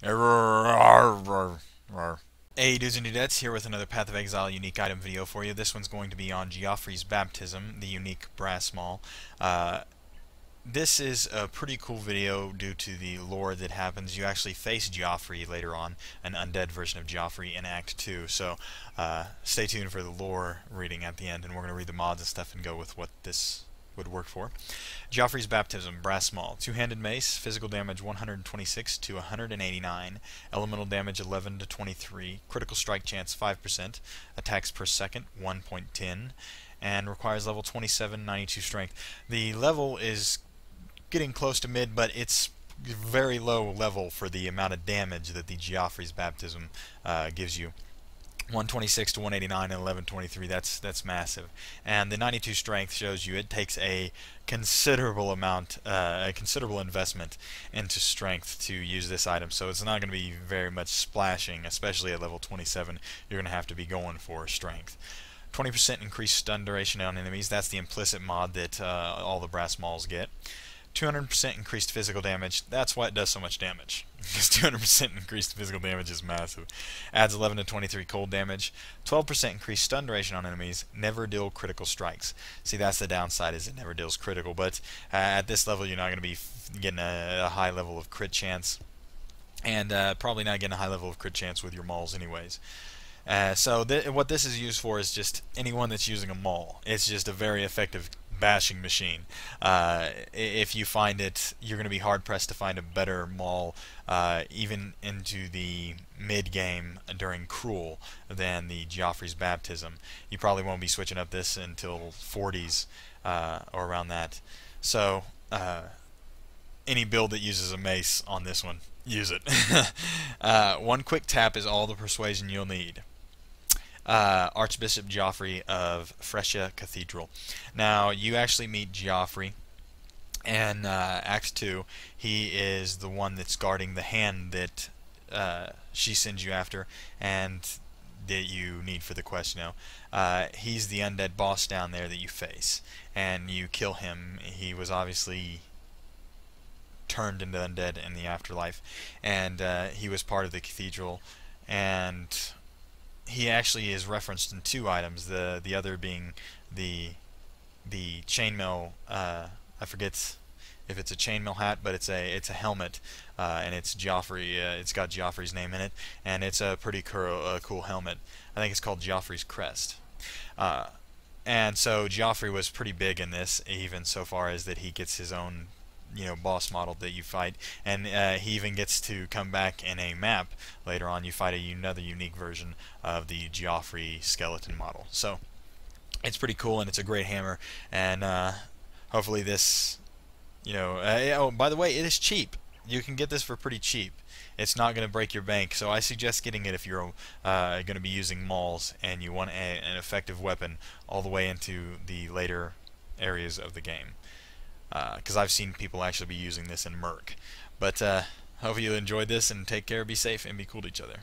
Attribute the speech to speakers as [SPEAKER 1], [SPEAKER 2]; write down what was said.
[SPEAKER 1] Hey dudes and dudettes, here with another Path of Exile unique item video for you. This one's going to be on Geofri's Baptism, the unique brass maul. This is a pretty cool video due to the lore that happens. You actually face Geofri later on, an undead version of Geofri in Act 2. So stay tuned for the lore reading at the end, and we're going to read the mods and stuff and go with what this would work for. Geofri's Baptism, Brass Maul. Two-handed mace, physical damage 126 to 189, elemental damage 11 to 23, critical strike chance 5%, attacks per second 1.10, and requires level 27, 92 strength. The level is getting close to mid, but it's very low level for the amount of damage that the Geofri's Baptism gives you. 126 to 189 and 1123, that's massive. And the 92 strength shows you it takes a considerable investment into strength to use this item, so it's not going to be very much splashing, especially at level 27. You're going to have to be going for strength. 20% increased stun duration on enemies, that's the implicit mod that all the brass mauls get. 200% increased physical damage. That's why it does so much damage. Because 200% increased physical damage is massive. Adds 11 to 23 cold damage. 12% increased stun duration on enemies. Never deal critical strikes. See, that's the downside, is it never deals critical. But at this level, you're not going to be getting a high level of crit chance. And probably not getting a high level of crit chance with your mauls anyways. So what this is used for is just anyone that's using a maul. It's just a very effective bashing machine. If you find it, you're going to be hard pressed to find a better maul, even into the mid game during Cruel, than the Geofri's Baptism. You probably won't be switching up this until 40s or around that. So any build that uses a mace on this one, use it. One quick tap is all the persuasion you'll need. Archbishop Geofri of Fresia Cathedral. Now, you actually meet Geofri in Act 2. He is the one that's guarding the hand that she sends you after and that you need for the quest now. He's the undead boss down there that you face, and you kill him. He was obviously turned into undead in the afterlife, and he was part of the cathedral, and he actually is referenced in two items. The other being the chainmail. I forget if it's a chainmail hat, but it's a helmet, and it's Geofri. It's got Geoffrey's name in it, and it's a pretty cool helmet. I think it's called Geoffrey's crest. And so Geofri was pretty big in this, even so far as that he gets his own boss model that you fight, and he even gets to come back in a map later on. You fight another unique version of the Geofri skeleton model. So it's pretty cool, and it's a great hammer, and hopefully this, oh, by the way, it is cheap. You can get this for pretty cheap. It's not going to break your bank, so I suggest getting it if you're going to be using mauls and you want an effective weapon all the way into the later areas of the game. Because I've seen people actually be using this in Merc. But hope you enjoyed this, and take care, be safe, and be cool to each other.